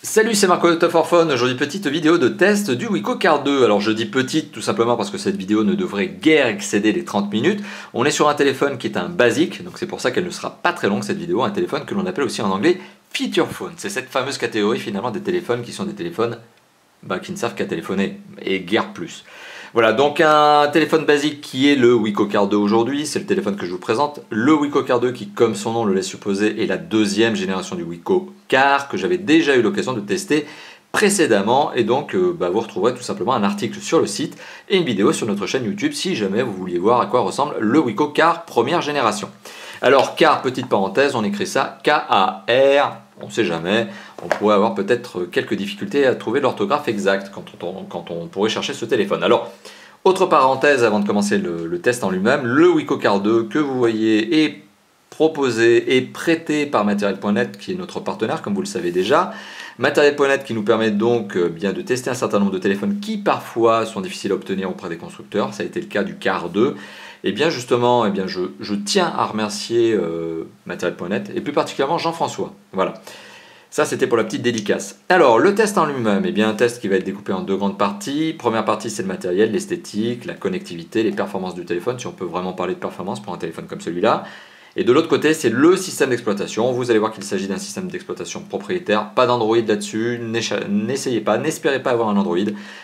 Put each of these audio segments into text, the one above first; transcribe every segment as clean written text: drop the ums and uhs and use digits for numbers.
Salut, c'est Marco de Top for Phone. Aujourd'hui, petite vidéo de test du Wiko Car 2. Alors je dis petite tout simplement parce que cette vidéo ne devrait guère excéder les 30 minutes. On est sur un téléphone qui est un basique, donc c'est pour ça qu'elle ne sera pas très longue cette vidéo. Un téléphone que l'on appelle aussi en anglais feature phone. C'est cette fameuse catégorie finalement des téléphones qui sont des téléphones qui ne servent qu'à téléphoner et guère plus. Voilà, donc un téléphone basique qui est le Wiko Car 2 aujourd'hui, c'est le téléphone que je vous présente. Le Wiko Car 2 qui, comme son nom le laisse supposer, est la deuxième génération du Wiko Car que j'avais déjà eu l'occasion de tester précédemment. Et donc vous retrouverez tout simplement un article sur le site et une vidéo sur notre chaîne YouTube si jamais vous vouliez voir à quoi ressemble le Wiko Car première génération. Alors Car, petite parenthèse, on écrit ça K-A-R, on ne sait jamais, on pourrait avoir peut-être quelques difficultés à trouver l'orthographe exacte quand on pourrait chercher ce téléphone. Alors, autre parenthèse avant de commencer le test en lui-même, le Wiko Car 2 que vous voyez est proposé et prêté par Material.net qui est notre partenaire comme vous le savez déjà. Material.net qui nous permet donc bien de tester un certain nombre de téléphones qui parfois sont difficiles à obtenir auprès des constructeurs, ça a été le cas du Car 2. Et bien justement, je tiens à remercier Material.net et plus particulièrement Jean-François. Voilà. Ça, c'était pour la petite dédicace. Alors, le test en lui-même, un test qui va être découpé en deux grandes parties. Première partie, c'est le matériel, l'esthétique, la connectivité, les performances du téléphone, si on peut vraiment parler de performance pour un téléphone comme celui-là. Et de l'autre côté, c'est le système d'exploitation. Vous allez voir qu'il s'agit d'un système d'exploitation propriétaire. Pas d'Android là-dessus. N'essayez pas, n'espérez pas avoir un Android.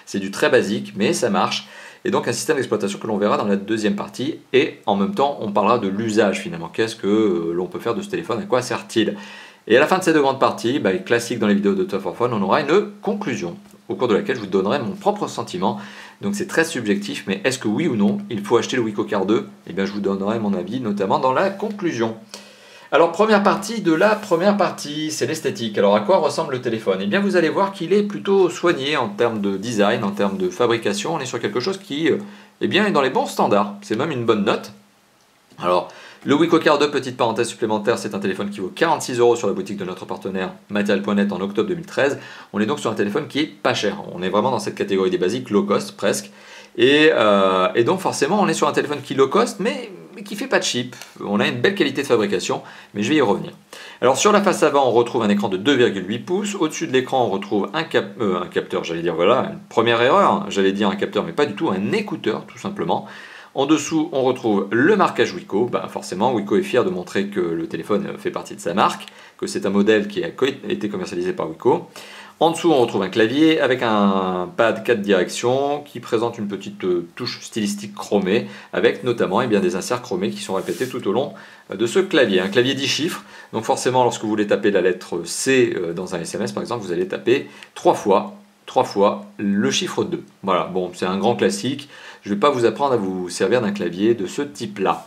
C'est du très basique, mais ça marche. Et donc un système d'exploitation que l'on verra dans la deuxième partie. Et en même temps, on parlera de l'usage finalement. Qu'est-ce que l'on peut faire de ce téléphone? À quoi sert-il? Et à la fin de ces deux grandes parties, classique dans les vidéos de Top for Phone, on aura une conclusion au cours de laquelle je vous donnerai mon propre sentiment. Donc c'est très subjectif, mais est-ce que oui ou non, il faut acheter le Wiko Car 2? Je vous donnerai mon avis, notamment dans la conclusion. Alors première partie de la première partie, c'est l'esthétique. Alors à quoi ressemble le téléphone? Vous allez voir qu'il est plutôt soigné en termes de design, en termes de fabrication. On est sur quelque chose qui est dans les bons standards. C'est même une bonne note. Alors le Wiko Car 2, petite parenthèse supplémentaire, c'est un téléphone qui vaut 46 € sur la boutique de notre partenaire Material.net en octobre 2013. On est donc sur un téléphone qui est pas cher. On est vraiment dans cette catégorie des basiques, low cost presque. Et donc forcément on est sur un téléphone qui low cost mais qui fait pas de chip. On a une belle qualité de fabrication, mais je vais y revenir. Alors sur la face avant on retrouve un écran de 2,8 pouces. Au-dessus de l'écran on retrouve un capteur, j'allais dire voilà, une première erreur, j'allais dire un capteur mais pas du tout, un écouteur tout simplement. En dessous, on retrouve le marquage Wiko. Forcément, Wiko est fier de montrer que le téléphone fait partie de sa marque, que c'est un modèle qui a été commercialisé par Wiko. En dessous, on retrouve un clavier avec un pad 4 directions qui présente une petite touche stylistique chromée, avec notamment des inserts chromés qui sont répétés tout au long de ce clavier. Un clavier 10 chiffres, donc forcément, lorsque vous voulez taper la lettre C dans un SMS, par exemple, vous allez taper 3 fois le chiffre 2. Voilà, bon, c'est un grand classique. Je ne vais pas vous apprendre à vous servir d'un clavier de ce type-là.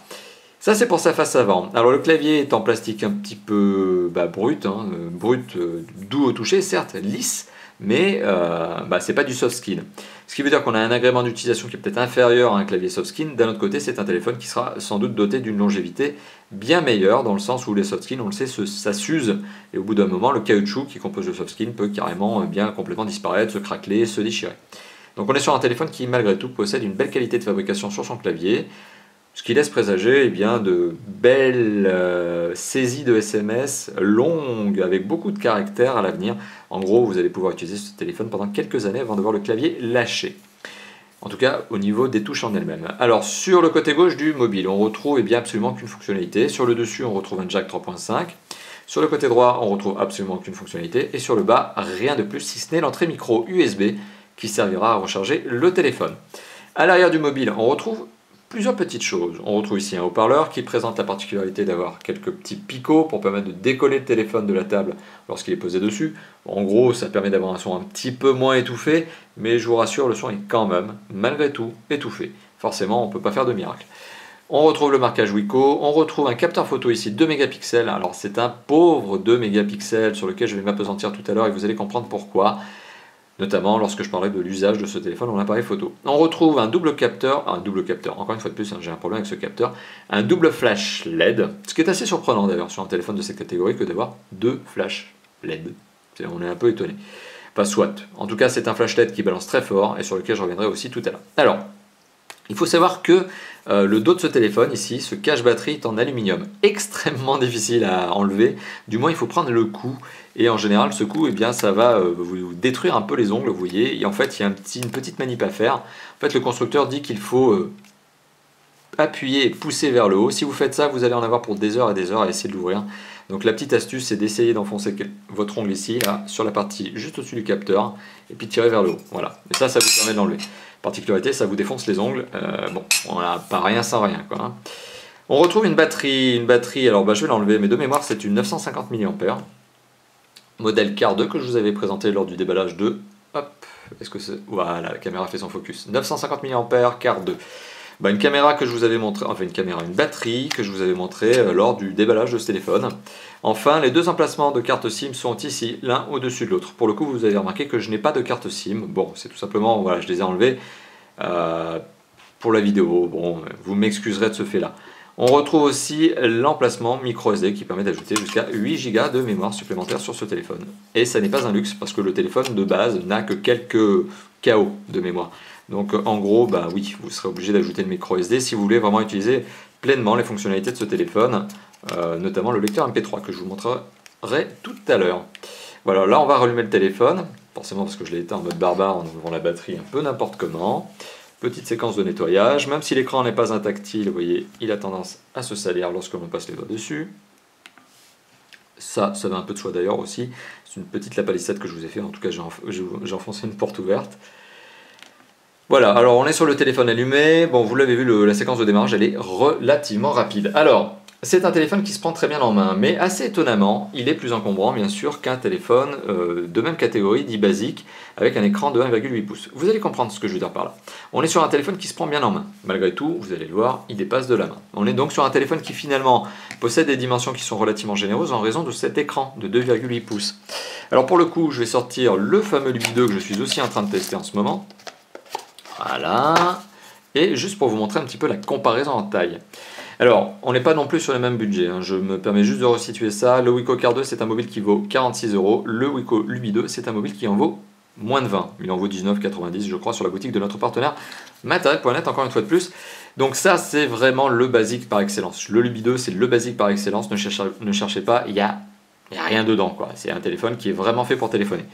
Ça, c'est pour sa face avant. Alors, le clavier est en plastique un petit peu brut, doux au toucher, certes, lisse, mais c'est pas du soft skin. Ce qui veut dire qu'on a un agrément d'utilisation qui est peut-être inférieur à un clavier soft skin. D'un autre côté, c'est un téléphone qui sera sans doute doté d'une longévité bien meilleure, dans le sens où les soft skins, on le sait, ça s'use. Et au bout d'un moment, le caoutchouc qui compose le soft skin peut carrément complètement disparaître, se craqueler, se déchirer. Donc on est sur un téléphone qui, malgré tout, possède une belle qualité de fabrication sur son clavier, ce qui laisse présager de belles saisies de SMS longues, avec beaucoup de caractères à l'avenir. En gros, vous allez pouvoir utiliser ce téléphone pendant quelques années avant de voir le clavier lâcher. En tout cas, au niveau des touches en elles-mêmes. Alors, sur le côté gauche du mobile, on retrouve absolument qu'une fonctionnalité. Sur le dessus, on retrouve un jack 3.5. Sur le côté droit, on retrouve absolument aucune fonctionnalité. Et sur le bas, rien de plus, si ce n'est l'entrée micro USB qui servira à recharger le téléphone. À l'arrière du mobile, on retrouve plusieurs petites choses. On retrouve ici un haut-parleur qui présente la particularité d'avoir quelques petits picots pour permettre de décoller le téléphone de la table lorsqu'il est posé dessus. En gros, ça permet d'avoir un son un petit peu moins étouffé, mais je vous rassure, le son est quand même, malgré tout, étouffé. Forcément, on ne peut pas faire de miracle. On retrouve le marquage Wiko, on retrouve un capteur photo ici 2 mégapixels. Alors c'est un pauvre 2 mégapixels sur lequel je vais m'appesantir tout à l'heure et vous allez comprendre pourquoi. Notamment lorsque je parlais de l'usage de ce téléphone en appareil photo. On retrouve un double capteur, encore une fois de plus, j'ai un problème avec ce capteur, un double flash LED, ce qui est assez surprenant d'ailleurs sur un téléphone de cette catégorie que d'avoir deux flash LED. On est un peu étonné. Enfin, soit. En tout cas, c'est un flash LED qui balance très fort et sur lequel je reviendrai aussi tout à l'heure. Alors, il faut savoir que Le dos de ce téléphone ici, ce cache-batterie est en aluminium, extrêmement difficile à enlever, du moins il faut prendre le coup, et en général ce coup, eh bien, ça va vous détruire un peu les ongles, vous voyez, et en fait il y a une petite manip à faire. En fait le constructeur dit qu'il faut appuyer et pousser vers le haut. Si vous faites ça, vous allez en avoir pour des heures et des heures à essayer de l'ouvrir. Donc la petite astuce, c'est d'essayer d'enfoncer votre ongle ici, là, sur la partie juste au-dessus du capteur, et puis tirer vers le haut. Voilà. Et ça vous permet de l'enlever. Particularité, ça vous défonce les ongles. Bon, on n'a pas rien sans rien, quoi. Hein. On retrouve une batterie. Alors je vais l'enlever, mais de mémoire, c'est une 950 mAh. Modèle Car 2 que je vous avais présenté lors du déballage 2. Hop, est-ce que c'est... Voilà, la caméra fait son focus. 950 mAh, Car 2. Une caméra que je vous avais montré, enfin une batterie que je vous avais montré lors du déballage de ce téléphone. Enfin, les deux emplacements de carte SIM sont ici, l'un au-dessus de l'autre. Pour le coup, vous avez remarqué que je n'ai pas de carte SIM. Bon, c'est tout simplement, voilà, je les ai enlevés pour la vidéo. Bon, vous m'excuserez de ce fait-là. On retrouve aussi l'emplacement micro SD qui permet d'ajouter jusqu'à 8 Go de mémoire supplémentaire sur ce téléphone. Et ça n'est pas un luxe parce que le téléphone de base n'a que quelques KO de mémoire. Donc en gros, oui, vous serez obligé d'ajouter le micro SD si vous voulez vraiment utiliser pleinement les fonctionnalités de ce téléphone, notamment le lecteur MP3 que je vous montrerai tout à l'heure. Voilà, là on va rallumer le téléphone, forcément parce que je l'ai éteint en mode barbare en ouvrant la batterie un peu n'importe comment. Petite séquence de nettoyage, même si l'écran n'est pas un tactile, vous voyez, il a tendance à se salir lorsque l'on passe les doigts dessus. Ça va un peu de choix d'ailleurs aussi, c'est une petite lapalissade que je vous ai fait, en tout cas j'ai enfoncé une porte ouverte. Voilà, alors on est sur le téléphone allumé, bon vous l'avez vu, la séquence de démarrage elle est relativement rapide. Alors, c'est un téléphone qui se prend très bien en main, mais assez étonnamment, il est plus encombrant bien sûr qu'un téléphone de même catégorie, dit basique, avec un écran de 1,8 pouces. Vous allez comprendre ce que je veux dire par là. On est sur un téléphone qui se prend bien en main. Malgré tout, vous allez le voir, il dépasse de la main. On est donc sur un téléphone qui finalement possède des dimensions qui sont relativement généreuses en raison de cet écran de 2,8 pouces. Alors pour le coup, je vais sortir le fameux Lubi2 que je suis aussi en train de tester en ce moment. Voilà, et juste pour vous montrer un petit peu la comparaison en taille. Alors, on n'est pas non plus sur les mêmes budgets, hein. Je me permets juste de resituer ça. Le Wiko Car 2, c'est un mobile qui vaut 46 €. Le Wiko Lubi2, c'est un mobile qui en vaut moins de 20. Il en vaut 19,90 je crois sur la boutique de notre partenaire Matériel.net, encore une fois de plus. Donc ça, c'est vraiment le basique par excellence. Le Lubi2, c'est le basique par excellence. Ne cherchez pas, il y a rien dedans, quoi. C'est un téléphone qui est vraiment fait pour téléphoner.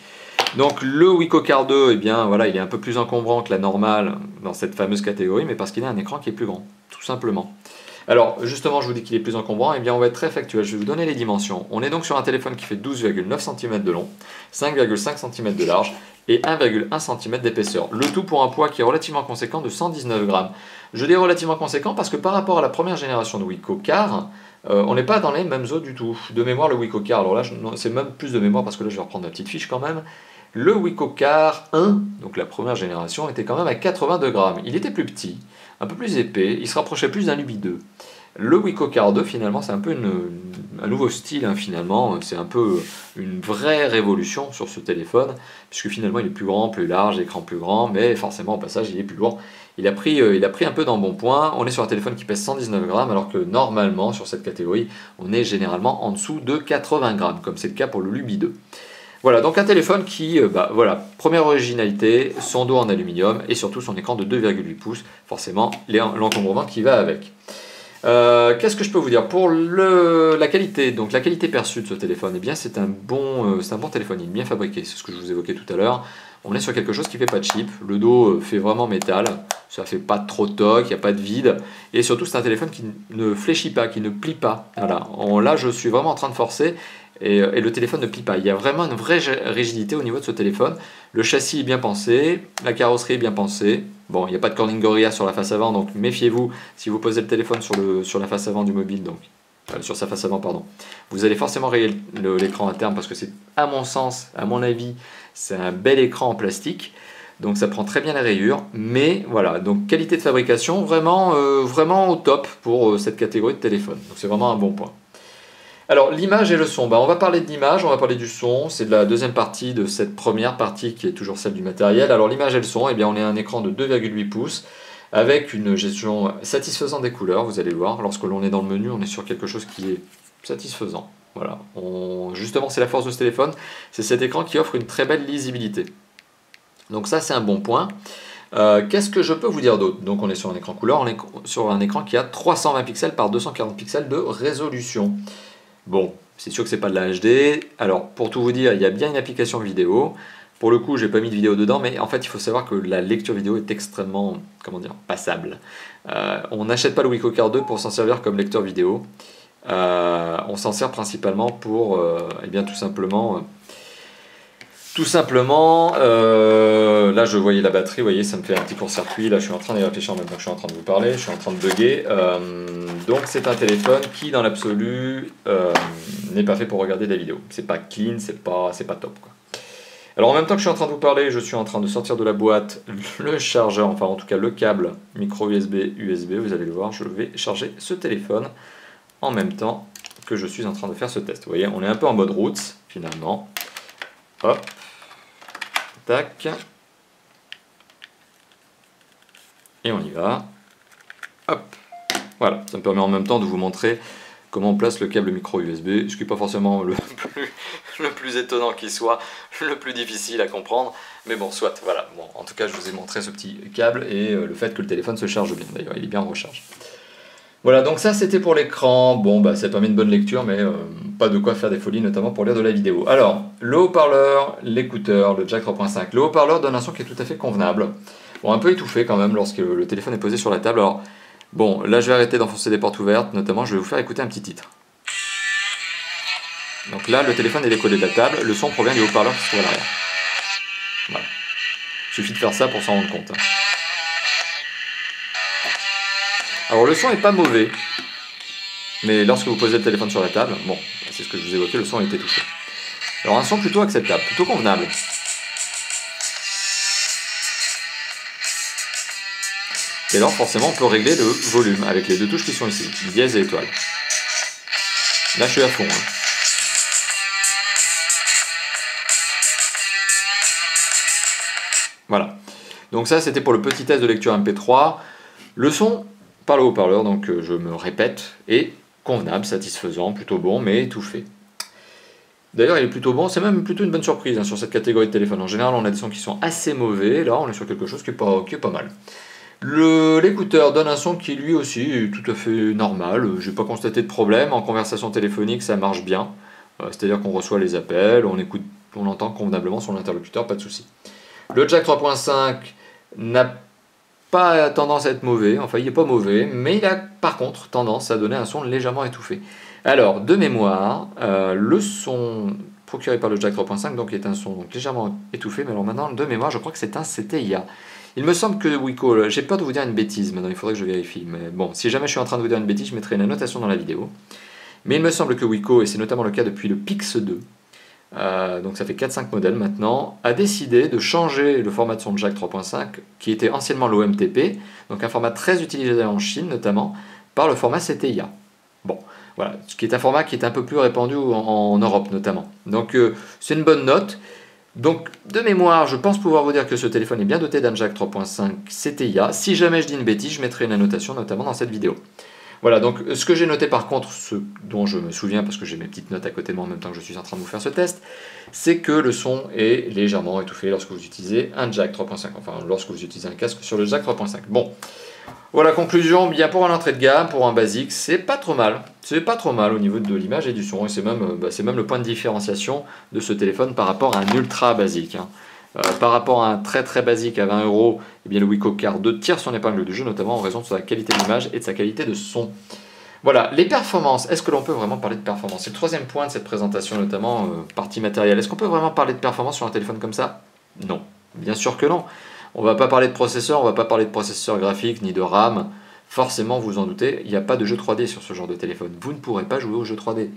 Donc le Wiko Car 2, eh bien, voilà, il est un peu plus encombrant que la normale dans cette fameuse catégorie, mais parce qu'il a un écran qui est plus grand, tout simplement. Alors justement, je vous dis qu'il est plus encombrant, eh bien on va être très factuel, je vais vous donner les dimensions. On est donc sur un téléphone qui fait 12,9 cm de long, 5,5 cm de large et 1,1 cm d'épaisseur. Le tout pour un poids qui est relativement conséquent de 119 grammes. Je dis relativement conséquent parce que par rapport à la première génération de Wiko Car, on n'est pas dans les mêmes eaux du tout. De mémoire, le Wiko Car, alors là c'est même plus de mémoire parce que là je vais reprendre la petite fiche quand même. Le Wiko Car 1, donc la première génération, était quand même à 82 grammes. Il était plus petit, un peu plus épais, il se rapprochait plus d'un Lubi2. Le Wiko Car 2, finalement, c'est un peu un nouveau style, hein, finalement. C'est un peu une vraie révolution sur ce téléphone, puisque finalement, il est plus grand, plus large, écran plus grand, mais forcément, au passage, il est plus lourd. Il a pris un peu d'embonpoint. On est sur un téléphone qui pèse 119 grammes, alors que normalement, sur cette catégorie, on est généralement en dessous de 80 grammes, comme c'est le cas pour le Lubi2. Voilà, donc un téléphone qui, voilà, première originalité, son dos en aluminium et surtout son écran de 2,8 pouces, forcément l'encombrement qui va avec. Qu'est-ce que je peux vous dire pour la qualité? Donc la qualité perçue de ce téléphone, eh bien c'est un bon téléphone, il est bien fabriqué, c'est ce que je vous évoquais tout à l'heure. On est sur quelque chose qui fait pas de chip, le dos fait vraiment métal, ça fait pas trop de toc, il n'y a pas de vide, et surtout c'est un téléphone qui ne fléchit pas, qui ne plie pas. Voilà. Là je suis vraiment en train de forcer, et le téléphone ne plie pas. Il y a vraiment une vraie rigidité au niveau de ce téléphone. Le châssis est bien pensé, la carrosserie est bien pensée. Bon, il n'y a pas de Corning Gorilla sur la face avant, donc méfiez-vous si vous posez le téléphone sur la face avant du mobile, donc sur sa face avant, pardon. Vous allez forcément rayer l'écran à terme parce que c'est, à mon sens, à mon avis, c'est un bel écran en plastique. Donc ça prend très bien la rayure, mais voilà, donc qualité de fabrication vraiment, vraiment au top pour cette catégorie de téléphone. Donc c'est vraiment un bon point. Alors l'image et le son, on va parler de l'image, on va parler du son, c'est de la deuxième partie de cette première partie qui est toujours celle du matériel. Alors l'image et le son, eh bien, on est à un écran de 2,8 pouces avec une gestion satisfaisante des couleurs, vous allez le voir, lorsque l'on est dans le menu, on est sur quelque chose qui est satisfaisant. Voilà. Justement c'est la force de ce téléphone, c'est cet écran qui offre une très belle lisibilité. Donc ça c'est un bon point. Qu'est-ce que je peux vous dire d'autre? Donc on est sur un écran couleur, on est sur un écran qui a 320 pixels par 240 pixels de résolution. Bon, c'est sûr que c'est pas de la HD. Alors pour tout vous dire, il y a bien une application vidéo. Pour le coup, j'ai pas mis de vidéo dedans, mais en fait, il faut savoir que la lecture vidéo est extrêmement, comment dire, passable. On n'achète pas le Wicocar 2 pour s'en servir comme lecteur vidéo. On s'en sert principalement pour, eh bien, tout simplement, là je voyais la batterie, vous voyez, ça me fait un petit court-circuit. Là, je suis en train d'y réfléchir en même temps que je suis en train de vous parler. Je suis en train de bugger. Donc, c'est un téléphone qui, dans l'absolu, n'est pas fait pour regarder des vidéos. C'est pas clean, c'est pas top, quoi. Alors en même temps que je suis en train de vous parler, je suis en train de sortir de la boîte le chargeur, enfin en tout cas le câble micro USB, vous allez le voir, je vais charger ce téléphone en même temps que je suis en train de faire ce test. Vous voyez, on est un peu en mode route finalement. Hop, tac, et on y va. Hop, voilà, ça me permet en même temps de vous montrer comment on place le câble micro USB, ce qui n'est pas forcément le plus étonnant qui soit, le plus difficile à comprendre, mais bon, soit, voilà. Bon, en tout cas, je vous ai montré ce petit câble et le fait que le téléphone se charge bien, d'ailleurs, il est bien en recharge. Voilà, donc ça c'était pour l'écran. Bon, bah ça permet une bonne lecture, mais pas de quoi faire des folies, notamment pour lire de la vidéo. Alors, le haut-parleur, l'écouteur, le jack 3.5. Le haut-parleur donne un son qui est tout à fait convenable. Bon, un peu étouffé quand même lorsque le téléphone est posé sur la table. Alors, bon, là je vais arrêter d'enfoncer des portes ouvertes, notamment je vais vous faire écouter un petit titre. Donc là, le téléphone est décollé de la table, le son provient du haut-parleur qui se trouve à l'arrière. Voilà. Il suffit de faire ça pour s'en rendre compte. Alors le son n'est pas mauvais, mais lorsque vous posez le téléphone sur la table, bon, c'est ce que je vous évoquais, le son est étouffé. Alors un son plutôt acceptable, plutôt convenable. Et alors forcément on peut régler le volume avec les deux touches qui sont ici, dièse et étoile. Là je suis à fond. Voilà. Donc ça c'était pour le petit test de lecture MP3. Le son par le haut-parleur, donc je me répète, est convenable, satisfaisant, plutôt bon, mais étouffé. D'ailleurs il est plutôt bon, c'est même plutôt une bonne surprise sur cette catégorie de téléphone. En général on a des sons qui sont assez mauvais, là on est sur quelque chose qui est pas mal. L'écouteur donne un son qui lui aussi est tout à fait normal, j'ai pas constaté de problème, en conversation téléphonique ça marche bien, c'est-à-dire qu'on reçoit les appels, on entend convenablement son interlocuteur, pas de souci. Le jack 3.5 n'a pas tendance à être mauvais, enfin il n'est pas mauvais, mais il a par contre tendance à donner un son légèrement étouffé. Alors de mémoire, le son procuré par le jack 3.5 donc est un son donc, légèrement étouffé, mais alors maintenant de mémoire je crois que c'est un CTIA. Il me semble que Wico, j'ai peur de vous dire une bêtise maintenant, il faudrait que je vérifie, mais bon, si jamais je suis en train de vous dire une bêtise, je mettrai une annotation dans la vidéo. Mais il me semble que Wico, et c'est notamment le cas depuis le Pix 2, donc ça fait 4-5 modèles maintenant, a décidé de changer le format de son jack 3.5 qui était anciennement l'OMTP, donc un format très utilisé en Chine notamment, par le format CTIA. Bon, voilà, ce qui est un format qui est un peu plus répandu en Europe notamment. Donc c'est une bonne note. Donc de mémoire, je pense pouvoir vous dire que ce téléphone est bien doté d'un jack 3.5 CTIA. Si jamais je dis une bêtise, je mettrai une annotation notamment dans cette vidéo. Voilà, donc ce que j'ai noté par contre, ce dont je me souviens parce que j'ai mes petites notes à côté de moi en même temps que je suis en train de vous faire ce test, c'est que le son est légèrement étouffé lorsque vous utilisez un jack 3.5, enfin lorsque vous utilisez un casque sur le jack 3.5. Bon, voilà, conclusion, bien pour un entrée de gamme, pour un basique, c'est pas trop mal. C'est pas trop mal au niveau de l'image et du son, et c'est même le point de différenciation de ce téléphone par rapport à un ultra basique. Par rapport à un très très basique à 20 €, eh bien le Wicocar 2 tire son épingle du jeu, notamment en raison de sa qualité d'image et de sa qualité de son. Voilà, les performances, est-ce que l'on peut vraiment parler de performance? C'est le troisième point de cette présentation, notamment partie matérielle. Est-ce qu'on peut vraiment parler de performance sur un téléphone comme ça? Non, bien sûr que non. On ne va pas parler de processeur, on ne va pas parler de processeur graphique ni de RAM. Forcément, vous vous en doutez, il n'y a pas de jeu 3D sur ce genre de téléphone. Vous ne pourrez pas jouer aux jeux 3D.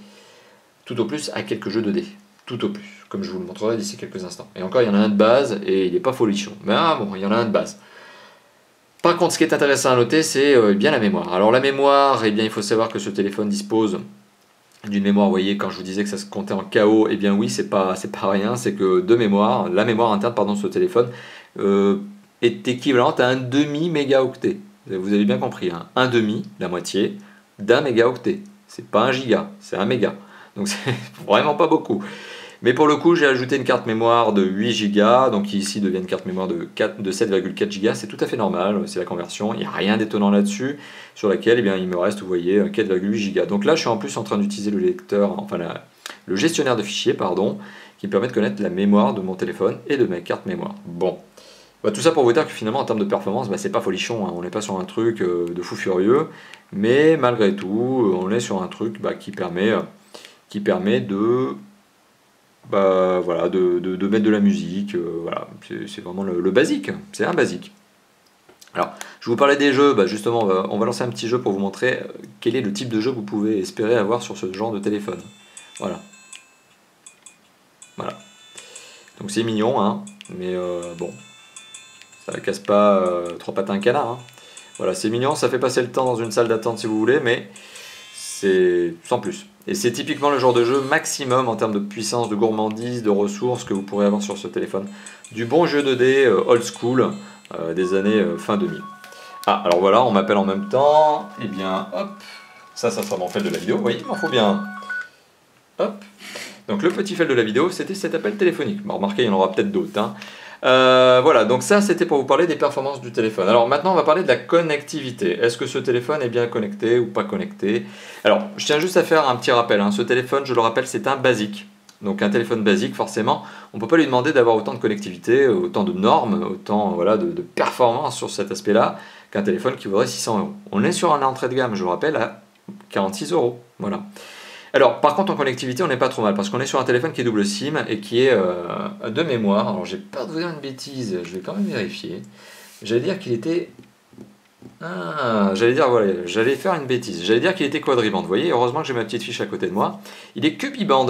Tout au plus à quelques jeux 2D. Tout au plus, comme je vous le montrerai d'ici quelques instants. Et encore, il y en a un de base et il n'est pas folichon. Mais bon, il y en a un de base. Par contre, ce qui est intéressant à noter, c'est bien la mémoire. Alors la mémoire, eh bien, il faut savoir que ce téléphone dispose d'une mémoire, vous voyez, quand je vous disais que ça se comptait en KO, eh bien oui, c'est pas rien, c'est que de mémoire, la mémoire interne de ce téléphone est équivalente à un demi-mégaoctet. Vous avez bien compris, hein. Un demi, la moitié, d'un mégaoctet. C'est pas un giga, c'est un méga. Donc c'est vraiment pas beaucoup. Mais pour le coup, j'ai ajouté une carte mémoire de 8 Go, donc qui ici devient une carte mémoire de 7,4 Go. C'est tout à fait normal, c'est la conversion, il n'y a rien d'étonnant là-dessus, sur laquelle eh bien, il me reste, vous voyez, 4,8 Go. Donc là, je suis en plus en train d'utiliser le lecteur, enfin le gestionnaire de fichiers, pardon, qui me permet de connaître la mémoire de mon téléphone et de ma carte mémoire. Bon, tout ça pour vous dire que finalement, en termes de performance, c'est pas folichon, hein. On n'est pas sur un truc de fou furieux, mais malgré tout, on est sur un truc qui permet de... voilà, de mettre de la musique, voilà, c'est vraiment le basique, c'est un basique. Alors, je vous parlais des jeux, justement, on va lancer un petit jeu pour vous montrer quel est le type de jeu que vous pouvez espérer avoir sur ce genre de téléphone. Voilà. Voilà. Donc c'est mignon, hein, mais bon, ça ne casse pas trois pattes à un canard. Hein. Voilà, c'est mignon, ça fait passer le temps dans une salle d'attente si vous voulez, mais c'est sans plus. Et c'est typiquement le genre de jeu maximum en termes de puissance, de gourmandise, de ressources que vous pourrez avoir sur ce téléphone. Du bon jeu 2D old school des années fin 2000. Ah, alors voilà, on m'appelle en même temps. Eh bien, hop, ça sera mon fil de la vidéo. Vous voyez, il m'en faut bien. Hop. Donc le petit fil de la vidéo, c'était cet appel téléphonique. Bon, remarquez, il y en aura peut-être d'autres. Hein. Voilà, donc ça c'était pour vous parler des performances du téléphone. Alors maintenant on va parler de la connectivité. Est-ce que ce téléphone est bien connecté ou pas connecté? Alors je tiens juste à faire un petit rappel, hein. Ce téléphone, je le rappelle, c'est un basique. Donc un téléphone basique, forcément, on ne peut pas lui demander d'avoir autant de connectivité, autant de normes, autant voilà, de performance sur cet aspect-là qu'un téléphone qui vaudrait 600 €. On est sur un entrée de gamme, je vous rappelle, à 46 €. Voilà. Alors, par contre, en connectivité, on n'est pas trop mal, parce qu'on est sur un téléphone qui est double SIM et qui est de mémoire. Alors, j'ai peur de vous dire une bêtise, je vais quand même vérifier. J'allais dire qu'il était... j'allais faire une bêtise. J'allais dire qu'il était quadriband. Vous voyez, heureusement que j'ai ma petite fiche à côté de moi. Il est que biband.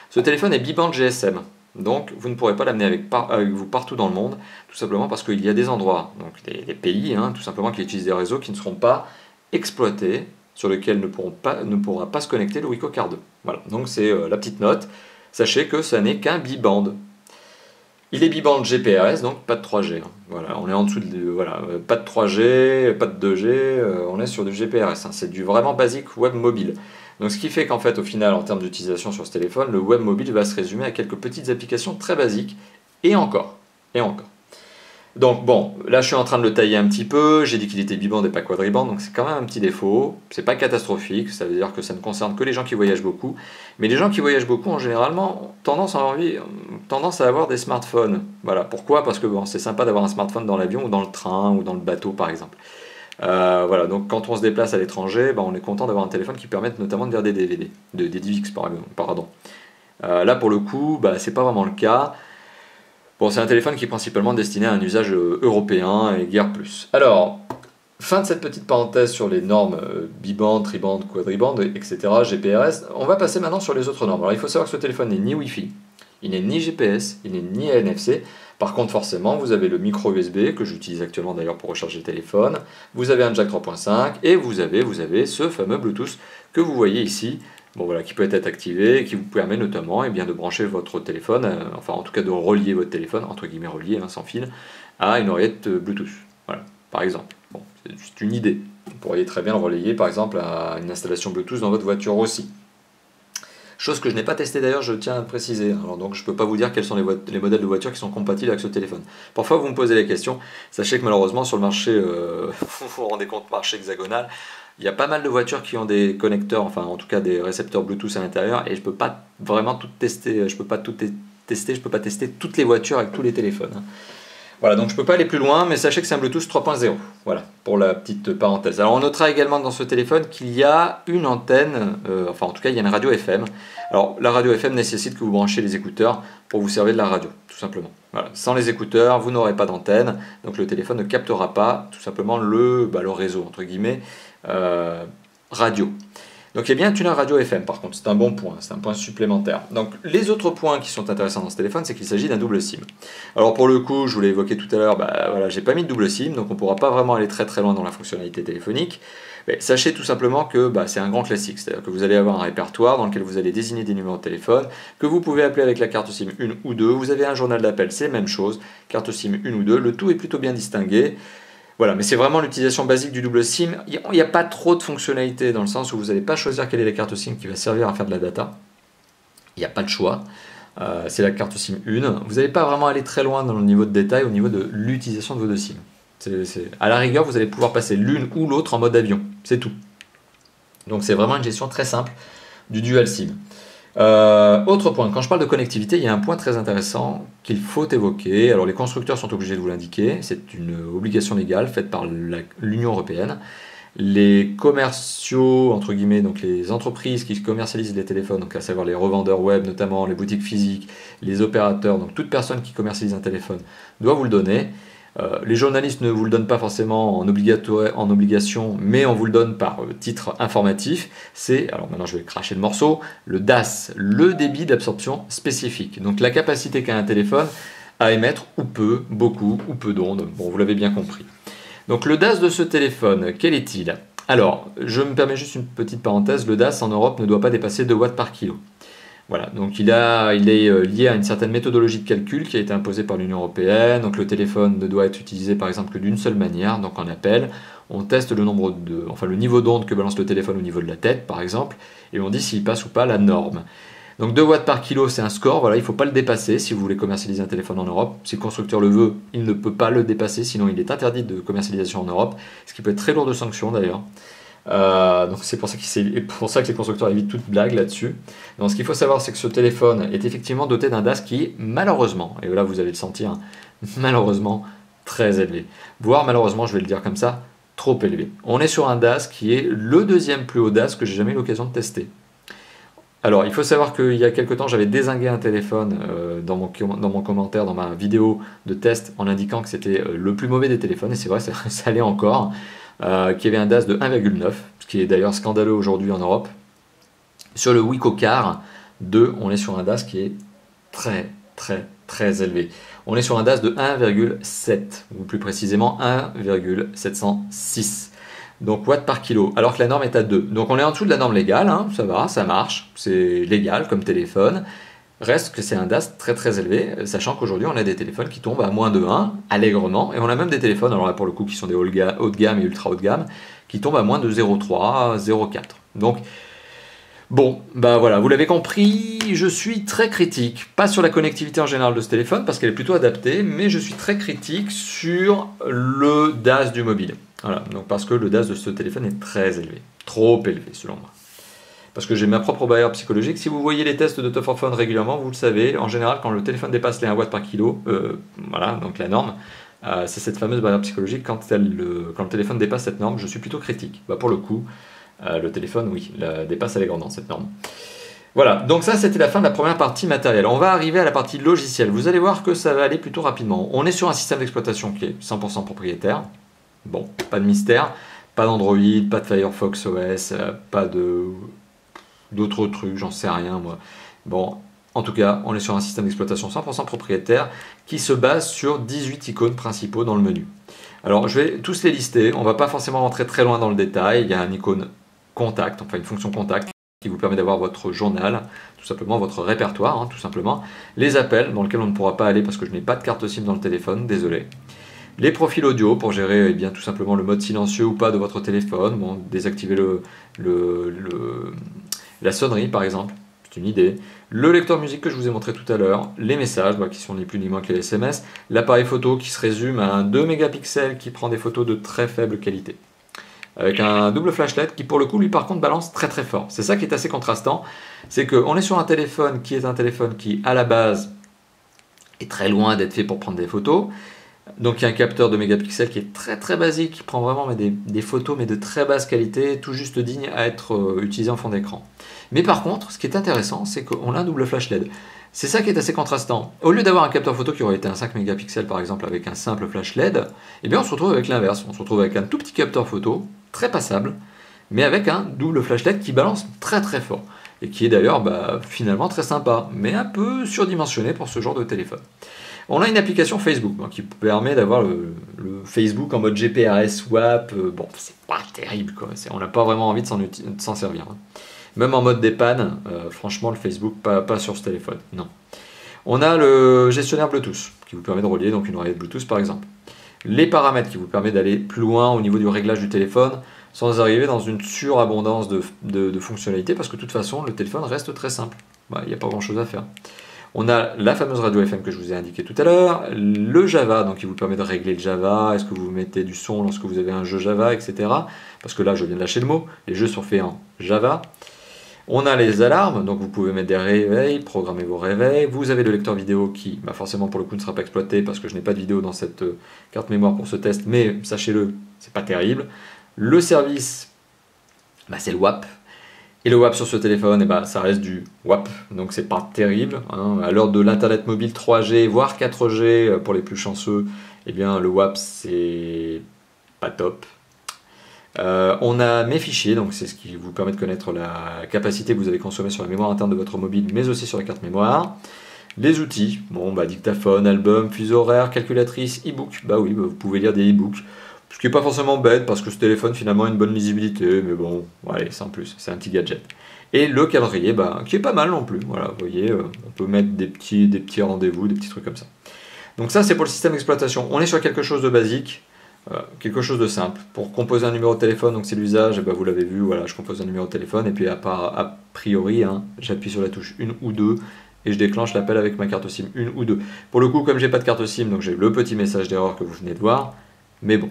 Ce téléphone est biband GSM. Donc, vous ne pourrez pas l'amener avec vous partout dans le monde, tout simplement parce qu'il y a des endroits, donc des pays, hein, tout simplement, qui utilisent des réseaux qui ne seront pas exploités, sur lequel ne pourra pas se connecter le WeCoCar 2. Voilà, donc c'est la petite note. Sachez que ça n'est qu'un biband. Il est biband GPRS, donc pas de 3G. Hein. Voilà, on est en dessous de... Voilà, pas de 3G, pas de 2G, on est sur du GPRS. Hein. C'est du vraiment basique web mobile. Donc ce qui fait qu'en fait, au final, en termes d'utilisation sur ce téléphone, le web mobile va se résumer à quelques petites applications très basiques, et encore, et encore. Donc bon, là je suis en train de le tailler un petit peu, j'ai dit qu'il était biband et pas quadriband, donc c'est quand même un petit défaut, c'est pas catastrophique, ça veut dire que ça ne concerne que les gens qui voyagent beaucoup, mais les gens qui voyagent beaucoup en généralement ont tendance à avoir des smartphones. Voilà, pourquoi? Parce que bon, c'est sympa d'avoir un smartphone dans l'avion ou dans le train ou dans le bateau par exemple. Voilà, donc quand on se déplace à l'étranger, on est content d'avoir un téléphone qui permette notamment de lire des DVD, des DivX pardon. Là pour le coup, c'est pas vraiment le cas. Bon, c'est un téléphone qui est principalement destiné à un usage européen et guère plus. Alors, fin de cette petite parenthèse sur les normes biband, triband, quadriband, etc., GPRS. On va passer maintenant sur les autres normes. Alors, il faut savoir que ce téléphone n'est ni Wi-Fi, il n'est ni GPS, il n'est ni NFC. Par contre, forcément, vous avez le micro USB, que j'utilise actuellement d'ailleurs pour recharger le téléphone. Vous avez un jack 3.5 et vous avez ce fameux Bluetooth que vous voyez ici. Bon, voilà, qui peut être activé et qui vous permet notamment de brancher votre téléphone, enfin en tout cas de relier votre téléphone, entre guillemets relié, hein, sans fil, à une oreillette Bluetooth, voilà, par exemple. Bon, c'est juste une idée. Vous pourriez très bien le relayer par exemple à une installation Bluetooth dans votre voiture aussi. Chose que je n'ai pas testée d'ailleurs, je tiens à le préciser. Alors donc je ne peux pas vous dire quels sont les modèles de voitures qui sont compatibles avec ce téléphone. Parfois vous me posez les questions, sachez que malheureusement sur le marché, vous vous rendez compte, marché hexagonal, il y a pas mal de voitures qui ont des connecteurs, enfin en tout cas des récepteurs Bluetooth à l'intérieur, et je peux pas vraiment tout tester, je peux pas tester toutes les voitures avec tous les téléphones. Hein. Voilà, donc je peux pas aller plus loin, mais sachez que c'est un Bluetooth 3.0. Voilà, pour la petite parenthèse. Alors on notera également dans ce téléphone qu'il y a une antenne, enfin en tout cas il y a une radio FM. Alors la radio FM nécessite que vous branchez les écouteurs pour vous servir de la radio, tout simplement. Voilà. Sans les écouteurs, vous n'aurez pas d'antenne, donc le téléphone ne captera pas tout simplement le réseau, entre guillemets, radio. Donc il y a bien un tuner radio FM par contre, c'est un bon point, c'est un point supplémentaire. Donc les autres points qui sont intéressants dans ce téléphone, c'est qu'il s'agit d'un double SIM. Alors pour le coup, je vous l'ai évoqué tout à l'heure, voilà, j'ai pas mis de double SIM, donc on ne pourra pas vraiment aller très très loin dans la fonctionnalité téléphonique. Mais sachez tout simplement que c'est un grand classique, c'est-à-dire que vous allez avoir un répertoire dans lequel vous allez désigner des numéros de téléphone, que vous pouvez appeler avec la carte SIM 1 ou 2, vous avez un journal d'appel, c'est la même chose, carte SIM 1 ou 2, le tout est plutôt bien distingué. Voilà, mais c'est vraiment l'utilisation basique du double SIM. Il n'y a pas trop de fonctionnalités dans le sens où vous n'allez pas choisir quelle est la carte SIM qui va servir à faire de la data. Il n'y a pas de choix. c'est la carte SIM 1. Vous n'allez pas vraiment aller très loin dans le niveau de détail au niveau de l'utilisation de vos deux SIM. À la rigueur, vous allez pouvoir passer l'une ou l'autre en mode avion, c'est tout. Donc c'est vraiment une gestion très simple du dual SIM. Autre point, quand je parle de connectivité, il y a un point très intéressant qu'il faut évoquer. Alors les constructeurs sont obligés de vous l'indiquer, c'est une obligation légale faite par l'Union européenne. Les commerciaux, entre guillemets, donc les entreprises qui commercialisent les téléphones, donc à savoir les revendeurs web notamment, les boutiques physiques, les opérateurs, donc toute personne qui commercialise un téléphone doit vous le donner. Les journalistes ne vous le donnent pas forcément en obligation, mais on vous le donne par titre informatif. C'est, alors maintenant je vais cracher le morceau, le DAS, le débit d'absorption spécifique. Donc la capacité qu'a un téléphone à émettre ou peu, beaucoup ou peu d'ondes. Bon, vous l'avez bien compris. Donc le DAS de ce téléphone, quel est-il? Alors, je me permets juste une petite parenthèse, le DAS en Europe ne doit pas dépasser 2 watts par kilo. Voilà, donc il est lié à une certaine méthodologie de calcul qui a été imposée par l'Union européenne. Donc le téléphone ne doit être utilisé par exemple que d'une seule manière, donc en appel. On teste le niveau d'onde que balance le téléphone au niveau de la tête par exemple, et on dit s'il passe ou pas la norme. Donc 2 watts par kilo, c'est un score, voilà, il ne faut pas le dépasser si vous voulez commercialiser un téléphone en Europe. Si le constructeur le veut, il ne peut pas le dépasser, sinon il est interdit de commercialisation en Europe, ce qui peut être très lourd de sanctions d'ailleurs. Donc c'est pour ça que les constructeurs évitent toute blague là-dessus. Donc ce qu'il faut savoir, c'est que ce téléphone est effectivement doté d'un DAS qui est malheureusement, et là vous allez le sentir, malheureusement très élevé. Voire malheureusement, je vais le dire comme ça, trop élevé. On est sur un DAS qui est le deuxième plus haut DAS que j'ai jamais eu l'occasion de tester. Alors, il faut savoir qu'il y a quelques temps, j'avais dézingué un téléphone dans mon commentaire, dans ma vidéo de test, en indiquant que c'était le plus mauvais des téléphones, et c'est vrai, ça allait encore, qui avait un DAS de 1,9, ce qui est d'ailleurs scandaleux aujourd'hui en Europe. Sur le Wiko Car 2, on est sur un DAS qui est très, très, très élevé. On est sur un DAS de 1,7, ou plus précisément 1,706. Donc watts par kilo, alors que la norme est à 2. Donc on est en dessous de la norme légale, hein, ça va, ça marche, c'est légal comme téléphone. Reste que c'est un DAS très très élevé, sachant qu'aujourd'hui on a des téléphones qui tombent à moins de 1, allègrement, et on a même des téléphones, alors là pour le coup qui sont des haut de gamme et ultra haut de gamme, qui tombent à moins de 0,3, 0,4. Donc bon, bah voilà, vous l'avez compris, je suis très critique, pas sur la connectivité en général de ce téléphone, parce qu'elle est plutôt adaptée, mais je suis très critique sur le DAS du mobile. Voilà, donc parce que le DAS de ce téléphone est très élevé, trop élevé selon moi. Parce que j'ai ma propre barrière psychologique. Si vous voyez les tests de Top 4 Phone régulièrement, vous le savez, en général, quand le téléphone dépasse les 1 watt par kilo, voilà, donc la norme, c'est cette fameuse barrière psychologique. Quand le téléphone dépasse cette norme, je suis plutôt critique. Bah, pour le coup, le téléphone, oui, dépasse allègrement cette norme. Voilà, donc ça c'était la fin de la première partie matérielle. On va arriver à la partie logicielle. Vous allez voir que ça va aller plutôt rapidement. On est sur un système d'exploitation qui est 100% propriétaire. Bon, pas de mystère, pas d'Android, pas de Firefox OS, pas d'autres trucs, j'en sais rien moi. Bon, en tout cas, on est sur un système d'exploitation 100% propriétaire qui se base sur 18 icônes principaux dans le menu. Alors, je vais tous les lister, on ne va pas forcément rentrer très loin dans le détail. Il y a une icône contact, enfin une fonction contact qui vous permet d'avoir votre journal, tout simplement votre répertoire, hein, tout simplement. Les appels, dans lesquels on ne pourra pas aller parce que je n'ai pas de carte SIM dans le téléphone, désolé. Les profils audio pour gérer eh bien, tout simplement le mode silencieux ou pas de votre téléphone. Bon, désactiver la sonnerie par exemple, c'est une idée. Le lecteur musique que je vous ai montré tout à l'heure. Les messages qui sont ni plus ni moins que les SMS. L'appareil photo qui se résume à un 2 mégapixels qui prend des photos de très faible qualité. Avec un double flashlight qui pour le coup lui par contre balance très très fort. C'est ça qui est assez contrastant. C'est qu'on est sur un téléphone qui à la base est très loin d'être fait pour prendre des photos. Donc il y a un capteur de mégapixels qui est très très basique, qui prend vraiment des photos mais de très basse qualité, tout juste digne à être utilisé en fond d'écran. Mais par contre, ce qui est intéressant, c'est qu'on a un double flash LED. C'est ça qui est assez contrastant. Au lieu d'avoir un capteur photo qui aurait été un 5 mégapixels par exemple avec un simple flash LED, eh bien on se retrouve avec l'inverse. On se retrouve avec un tout petit capteur photo, très passable, mais avec un double flash LED qui balance très très fort. Et qui est d'ailleurs finalement très sympa, mais un peu surdimensionné pour ce genre de téléphone. On a une application Facebook qui permet d'avoir le Facebook en mode GPRS swap. Bon, c'est pas terrible, quoi. On n'a pas vraiment envie de s'en servir. Hein. Même en mode dépanne, franchement, le Facebook, pas sur ce téléphone. Non. On a le gestionnaire Bluetooth qui vous permet de relier donc une oreillette Bluetooth par exemple. Les paramètres qui vous permettent d'aller plus loin au niveau du réglage du téléphone sans arriver dans une surabondance de fonctionnalités parce que de toute façon, le téléphone reste très simple. Il n'y a pas grand chose à faire. On a la fameuse radio FM que je vous ai indiqué tout à l'heure, le Java, donc qui vous permet de régler le Java, est-ce que vous mettez du son lorsque vous avez un jeu Java, etc. Parce que là, je viens de lâcher le mot, les jeux sont faits en Java. On a les alarmes, donc vous pouvez mettre des réveils, programmer vos réveils. Vous avez le lecteur vidéo qui, forcément pour le coup, ne sera pas exploité parce que je n'ai pas de vidéo dans cette carte mémoire pour ce test, mais sachez-le, c'est pas terrible. Le service, c'est le WAP. Et le WAP sur ce téléphone, ça reste du WAP, donc c'est pas terrible. Hein. À l'heure de l'internet mobile 3G, voire 4G pour les plus chanceux, le WAP c'est pas top. On a mes fichiers, donc c'est ce qui vous permet de connaître la capacité que vous avez consommée sur la mémoire interne de votre mobile, mais aussi sur la carte mémoire. Les outils, dictaphone, album, fuseau horaire, calculatrice, e-book. Oui, vous pouvez lire des e-books. Ce qui n'est pas forcément bête parce que ce téléphone finalement a une bonne lisibilité, mais bon, allez, sans plus, c'est un petit gadget. Et le calendrier, qui est pas mal non plus. Voilà, vous voyez, on peut mettre des petits rendez-vous, des petits trucs comme ça. Donc ça, c'est pour le système d'exploitation. On est sur quelque chose de basique. Quelque chose de simple. Pour composer un numéro de téléphone, donc c'est l'usage, vous l'avez vu, voilà, je compose un numéro de téléphone et puis a priori, j'appuie sur la touche 1 ou 2 et je déclenche l'appel avec ma carte SIM 1 ou 2. Pour le coup, comme j'ai pas de carte SIM, donc j'ai le petit message d'erreur que vous venez de voir, mais bon,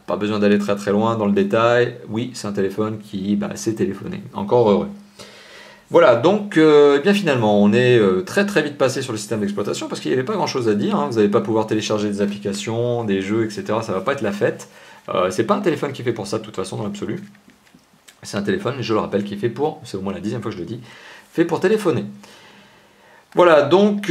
pas besoin d'aller très très loin dans le détail. Oui, c'est un téléphone qui sait téléphoner. Encore heureux. Voilà, donc finalement, on est très très vite passé sur le système d'exploitation parce qu'il n'y avait pas grand chose à dire. Vous n'allez pas pouvoir télécharger des applications, des jeux, etc. Ça va pas être la fête. C'est pas un téléphone qui est fait pour ça de toute façon dans l'absolu. C'est un téléphone, je le rappelle, qui est fait pour, c'est au moins la 10e fois que je le dis, fait pour téléphoner. Voilà, donc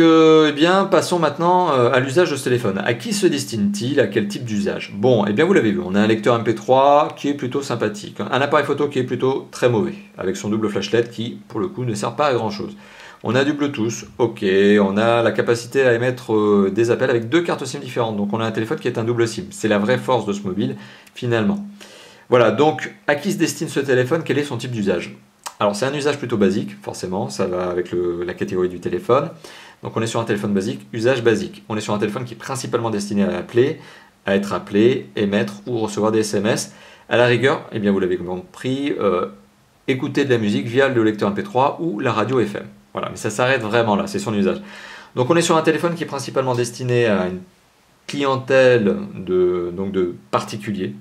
passons maintenant à l'usage de ce téléphone. À qui se destine-t-il? À quel type d'usage? Bon, vous l'avez vu, on a un lecteur MP3 qui est plutôt sympathique, un appareil photo qui est plutôt très mauvais, avec son double flashlight qui, pour le coup, ne sert pas à grand-chose. On a du Bluetooth, ok, on a la capacité à émettre des appels avec 2 cartes SIM différentes, donc on a un téléphone qui est un double SIM. C'est la vraie force de ce mobile, finalement. Voilà, donc à qui se destine ce téléphone? Quel est son type d'usage? Alors c'est un usage plutôt basique, forcément, ça va avec la catégorie du téléphone. Donc on est sur un téléphone basique, usage basique. On est sur un téléphone qui est principalement destiné à appeler, à être appelé, émettre ou recevoir des SMS. À la rigueur, vous l'avez compris, écouter de la musique via le lecteur MP3 ou la radio FM. Voilà, mais ça s'arrête vraiment là, c'est son usage. Donc on est sur un téléphone qui est principalement destiné à une clientèle de particuliers.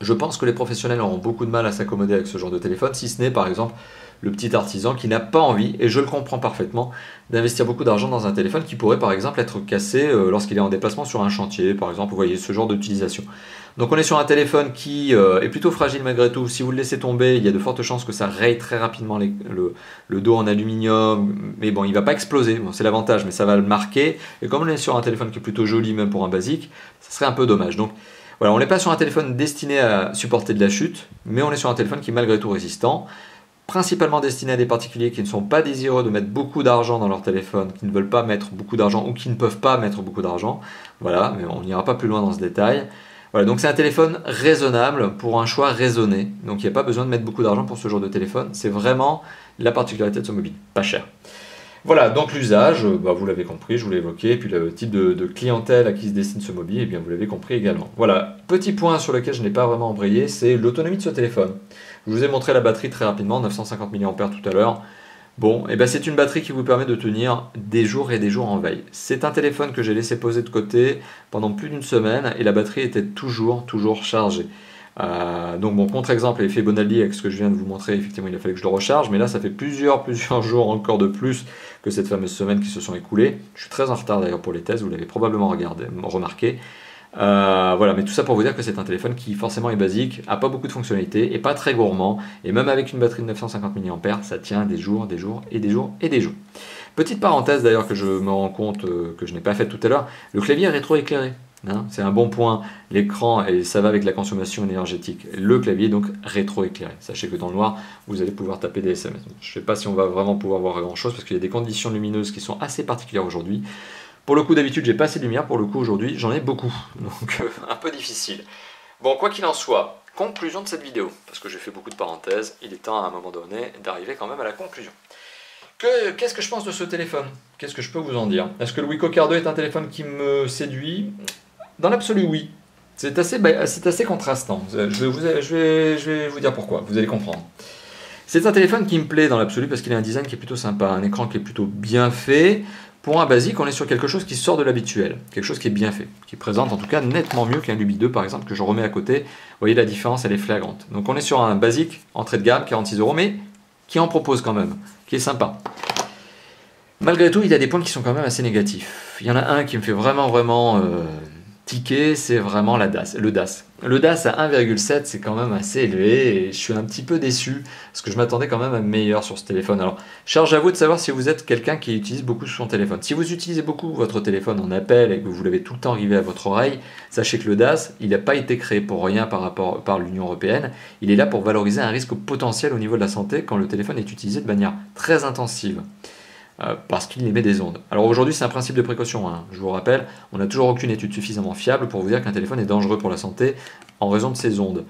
Je pense que les professionnels auront beaucoup de mal à s'accommoder avec ce genre de téléphone, si ce n'est par exemple le petit artisan qui n'a pas envie, et je le comprends parfaitement, d'investir beaucoup d'argent dans un téléphone qui pourrait par exemple être cassé lorsqu'il est en déplacement sur un chantier, par exemple, vous voyez ce genre d'utilisation. Donc on est sur un téléphone qui est plutôt fragile malgré tout. Si vous le laissez tomber, il y a de fortes chances que ça raye très rapidement le dos en aluminium, mais bon, il ne va pas exploser, bon, c'est l'avantage, mais ça va le marquer, et comme on est sur un téléphone qui est plutôt joli même pour un basique, ça serait un peu dommage. Donc voilà, on n'est pas sur un téléphone destiné à supporter de la chute, mais on est sur un téléphone qui est malgré tout résistant, principalement destiné à des particuliers qui ne sont pas désireux de mettre beaucoup d'argent dans leur téléphone, qui ne veulent pas mettre beaucoup d'argent ou qui ne peuvent pas mettre beaucoup d'argent. Voilà, mais on n'ira pas plus loin dans ce détail. Voilà, donc c'est un téléphone raisonnable pour un choix raisonné. Donc il n'y a pas besoin de mettre beaucoup d'argent pour ce genre de téléphone. C'est vraiment la particularité de ce mobile, pas cher. Voilà, donc l'usage, vous l'avez compris, je vous l'ai évoqué, et puis le type de clientèle à qui se destine ce mobile, vous l'avez compris également. Voilà, petit point sur lequel je n'ai pas vraiment embrayé, c'est l'autonomie de ce téléphone. Je vous ai montré la batterie très rapidement, 950 mAh tout à l'heure. Bon, c'est une batterie qui vous permet de tenir des jours et des jours en veille. C'est un téléphone que j'ai laissé poser de côté pendant plus d'une semaine, et la batterie était toujours chargée. Donc mon contre-exemple, l'effet Bonaldi avec ce que je viens de vous montrer, effectivement il a fallu que je le recharge, mais là ça fait plusieurs jours encore de plus que cette fameuse semaine qui se sont écoulées. Je suis très en retard d'ailleurs pour les tests, vous l'avez probablement remarqué. Voilà, mais tout ça pour vous dire que c'est un téléphone qui forcément est basique, a pas beaucoup de fonctionnalités, et pas très gourmand, et même avec une batterie de 950 mAh, ça tient des jours et des jours. Petite parenthèse d'ailleurs que je me rends compte que je n'ai pas fait tout à l'heure, le clavier est rétroéclairé. C'est un bon point, l'écran, et ça va avec la consommation énergétique. Le clavier est donc rétroéclairé. Sachez que dans le noir, vous allez pouvoir taper des SMS. Je ne sais pas si on va vraiment pouvoir voir grand chose, parce qu'il y a des conditions lumineuses qui sont assez particulières aujourd'hui. Pour le coup, d'habitude, j'ai pas assez de lumière. Pour le coup, aujourd'hui, j'en ai beaucoup. Donc, un peu difficile. Bon, quoi qu'il en soit, conclusion de cette vidéo. Parce que j'ai fait beaucoup de parenthèses, il est temps à un moment donné d'arriver quand même à la conclusion. Qu'est-ce que je pense de ce téléphone? Qu'est-ce que je peux vous en dire? Est-ce que le Wiko Car 2 est un téléphone qui me séduit? Dans l'absolu, oui. C'est assez contrastant. Je vais vous dire pourquoi, vous allez comprendre. C'est un téléphone qui me plaît dans l'absolu parce qu'il a un design qui est plutôt sympa, un écran qui est plutôt bien fait. Pour un basique, on est sur quelque chose qui sort de l'habituel, quelque chose qui est bien fait, qui présente en tout cas nettement mieux qu'un Lubi 2 par exemple que je remets à côté. Vous voyez la différence, elle est flagrante. Donc on est sur un basique, entrée de gamme, 46 €, mais qui en propose quand même, qui est sympa. Malgré tout, il y a des points qui sont quand même assez négatifs. Il y en a un qui me fait vraiment tiquer, c'est vraiment le DAS. Le DAS à 1,7, c'est quand même assez élevé et je suis un petit peu déçu parce que je m'attendais quand même à meilleur sur ce téléphone. Alors, charge à vous de savoir si vous êtes quelqu'un qui utilise beaucoup son téléphone. Si vous utilisez beaucoup votre téléphone en appel et que vous l'avez tout le temps arrivé à votre oreille, sachez que le DAS, il n'a pas été créé pour rien par l'Union européenne. Il est là pour valoriser un risque potentiel au niveau de la santé quand le téléphone est utilisé de manière très intensive. Parce qu'il émet des ondes. Alors aujourd'hui c'est un principe de précaution, hein. Je vous rappelle, on n'a toujours aucune étude suffisamment fiable pour vous dire qu'un téléphone est dangereux pour la santé en raison de ces ondes.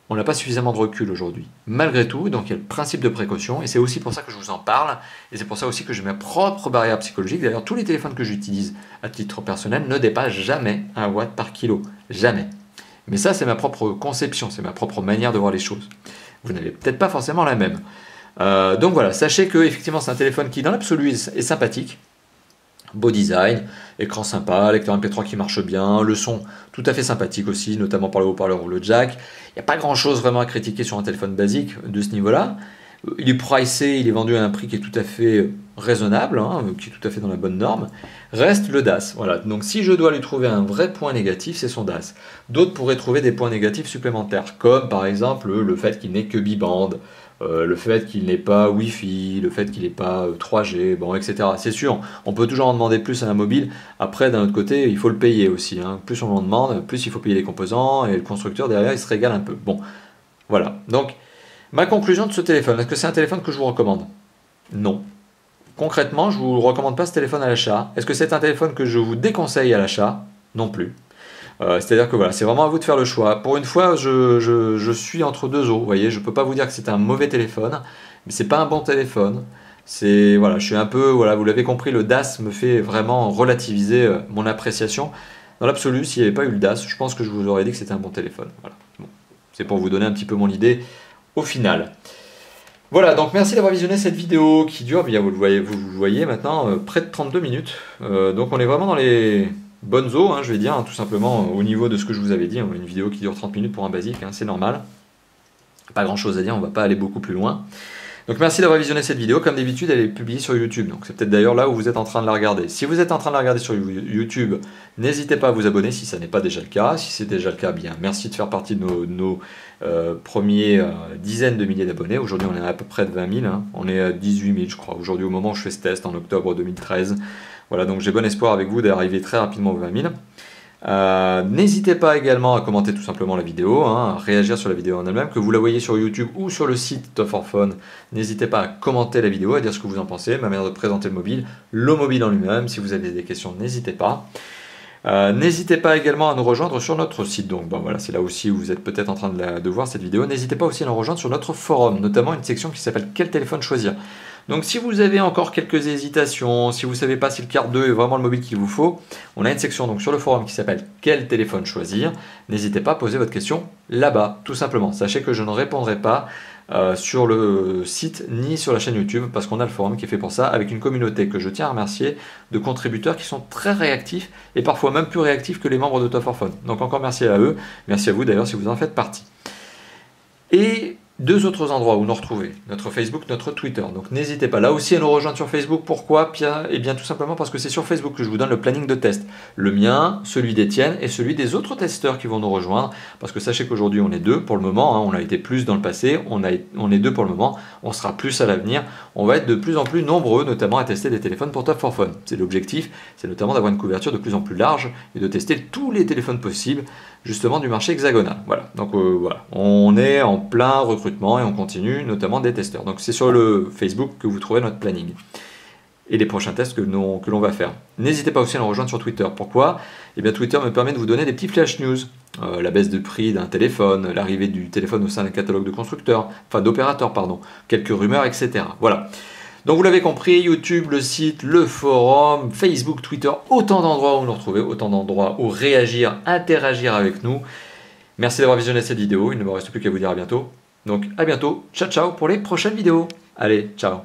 On n'a pas suffisamment de recul aujourd'hui. Malgré tout, donc il y a le principe de précaution, et c'est aussi pour ça que je vous en parle, et c'est pour ça aussi que j'ai ma propre barrière psychologique. D'ailleurs, tous les téléphones que j'utilise à titre personnel ne dépassent jamais 1 watt par kilo. Jamais. Mais ça, c'est ma propre conception, c'est ma propre manière de voir les choses. Vous n'avez peut-être pas forcément la même. Donc voilà, sachez que effectivement c'est un téléphone qui dans l'absolu est sympathique, beau design, écran sympa, lecteur MP3 qui marche bien, le son tout à fait sympathique aussi, notamment par le haut-parleur ou le jack. Il n'y a pas grand chose vraiment à critiquer sur un téléphone basique de ce niveau-là. Il est pricé, il est vendu à un prix qui est tout à fait raisonnable, hein, qui est tout à fait dans la bonne norme. Reste le DAS. Voilà. Donc si je dois lui trouver un vrai point négatif, c'est son DAS. D'autres pourraient trouver des points négatifs supplémentaires, comme par exemple le fait qu'il n'ait que bibande, le fait qu'il n'ait pas Wi-Fi, le fait qu'il n'ait pas 3G, bon, etc. C'est sûr, on peut toujours en demander plus à un mobile. Après, d'un autre côté, il faut le payer aussi, hein. Plus on en demande, plus il faut payer les composants, et le constructeur derrière, il se régale un peu. Bon, voilà. Donc, ma conclusion de ce téléphone, est-ce que c'est un téléphone que je vous recommande? Non. Concrètement, je ne vous recommande pas ce téléphone à l'achat. Est-ce que c'est un téléphone que je vous déconseille à l'achat? Non plus. C'est-à-dire que voilà, c'est vraiment à vous de faire le choix. Pour une fois, je suis entre deux eaux. Vous voyez, je ne peux pas vous dire que c'est un mauvais téléphone, mais c'est pas un bon téléphone. C'est voilà, je suis un peu voilà, vous l'avez compris, le DAS me fait vraiment relativiser mon appréciation. Dans l'absolu, s'il n'y avait pas eu le DAS, je pense que je vous aurais dit que c'était un bon téléphone. Voilà. Bon. C'est pour vous donner un petit peu mon idée au final. Voilà, donc merci d'avoir visionné cette vidéo qui dure, bien vous le voyez maintenant, près de 32 minutes. Donc on est vraiment dans les bonnes eaux, hein, je vais dire, hein, tout simplement au niveau de ce que je vous avais dit. Une vidéo qui dure 30 minutes pour un basique, hein, c'est normal. Pas grand chose à dire, on va pas aller beaucoup plus loin. Donc merci d'avoir visionné cette vidéo. Comme d'habitude, elle est publiée sur YouTube. Donc c'est peut-être d'ailleurs là où vous êtes en train de la regarder. Si vous êtes en train de la regarder sur YouTube, n'hésitez pas à vous abonner si ça n'est pas déjà le cas. Si c'est déjà le cas, bien merci de faire partie de nos premiers dizaines de milliers d'abonnés. Aujourd'hui, on est à peu près de 20 000. Hein. On est à 18 000, je crois. Aujourd'hui, au moment où je fais ce test, en octobre 2013. Voilà, donc j'ai bon espoir avec vous d'arriver très rapidement aux 20 000. N'hésitez pas également à commenter tout simplement la vidéo, hein, à réagir sur la vidéo en elle-même, que vous la voyez sur YouTube ou sur le site Top 4 Phone. N'hésitez pas à commenter la vidéo, à dire ce que vous en pensez, ma manière de présenter le mobile en lui-même. Si vous avez des questions, n'hésitez pas. N'hésitez pas également à nous rejoindre sur notre site, donc bon, voilà, c'est là aussi où vous êtes peut-être en train de voir cette vidéo. N'hésitez pas aussi à nous rejoindre sur notre forum, notamment une section qui s'appelle Quel téléphone choisir. Donc si vous avez encore quelques hésitations, si vous ne savez pas si le Card 2 est vraiment le mobile qu'il vous faut, on a une section donc sur le forum qui s'appelle Quel téléphone choisir. N'hésitez pas à poser votre question là-bas, tout simplement. Sachez que je ne répondrai pas sur le site ni sur la chaîne YouTube parce qu'on a le forum qui est fait pour ça, avec une communauté que je tiens à remercier de contributeurs qui sont très réactifs et parfois même plus réactifs que les membres de Top 4 Phone. Donc encore merci à eux, merci à vous d'ailleurs si vous en faites partie. Et deux autres endroits où nous retrouver, notre Facebook, notre Twitter. Donc n'hésitez pas là aussi à nous rejoindre sur Facebook. Pourquoi? Eh bien tout simplement parce que c'est sur Facebook que je vous donne le planning de test. Le mien, celui d'Étienne et celui des autres testeurs qui vont nous rejoindre. Parce que sachez qu'aujourd'hui on est deux pour le moment, hein, on a été plus dans le passé, on est deux pour le moment, on sera plus à l'avenir. On va être de plus en plus nombreux, notamment à tester des téléphones pour Top 4 Phone. C'est l'objectif, c'est notamment d'avoir une couverture de plus en plus large et de tester tous les téléphones possibles justement du marché hexagonal. Voilà, donc voilà, on est en plein recrutement et on continue, notamment des testeurs. Donc c'est sur le Facebook que vous trouverez notre planning et les prochains tests que l'on va faire. N'hésitez pas aussi à nous rejoindre sur Twitter. Pourquoi? Eh bien Twitter me permet de vous donner des petits flash news. La baisse de prix d'un téléphone, l'arrivée du téléphone au sein d'un catalogue de constructeurs, enfin d'opérateurs, pardon, quelques rumeurs, etc. Voilà. Donc vous l'avez compris, YouTube, le site, le forum, Facebook, Twitter, autant d'endroits où nous retrouver, autant d'endroits où réagir, interagir avec nous. Merci d'avoir visionné cette vidéo, il ne me reste plus qu'à vous dire à bientôt. Donc à bientôt, ciao ciao pour les prochaines vidéos. Allez, ciao.